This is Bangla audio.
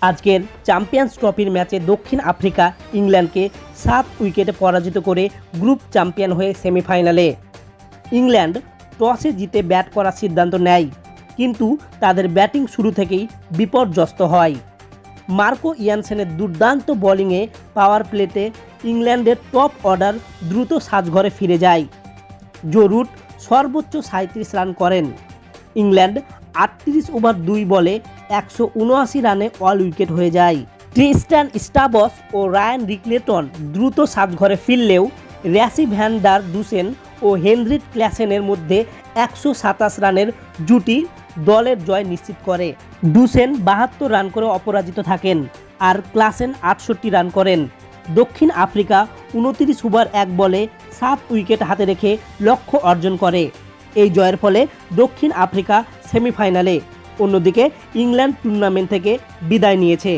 আজকের চ্যাম্পিয়ন্স ট্রফির ম্যাচে দক্ষিণ আফ্রিকা ইংল্যান্ডকে 7 উইকেটে পরাজিত করে গ্রুপ চ্যাম্পিয়ন হয়ে সেমিফাইনালে। ইংল্যান্ড টসে জিতে ব্যাট করার সিদ্ধান্ত নেয়, কিন্তু তাদের ব্যাটিং শুরু থেকেই বিপর্যস্ত হয়। মার্কো ইয়ানসেনের দুর্দান্ত বোলিংয়ে পাওয়ার প্লেতে ইংল্যান্ডের টপ অর্ডার দ্রুত সাজঘরে ফিরে যায়। জো রুট সর্বোচ্চ 37 রান করেন। ইংল্যান্ড 38 ওভার 2 বলে 179 রানে অল উইকেট হয়ে যায়। ট্রিস্টান স্টাবস ও রায়ান রিকলেটন দ্রুত সাজঘরে ফিরলেও র্যাসি ভ্যান ডার দুসেন ও হেনরিক ক্ল্যাসেনের মধ্যে 127 রানের জুটি দলের জয় নিশ্চিত করে। দুসেন 72 রান করে অপরাজিত থাকেন, আর ক্লাসেন 68 রান করেন। দক্ষিণ আফ্রিকা 29 ওভার 1 বলে 7 উইকেট হাতে রেখে লক্ষ্য অর্জন করে। এই জয়ের ফলে দক্ষিণ আফ্রিকা সেমিফাইনালে। অন্যদিকে ইংল্যান্ড টুর্নামেন্ট থেকে বিদায় নিয়েছে।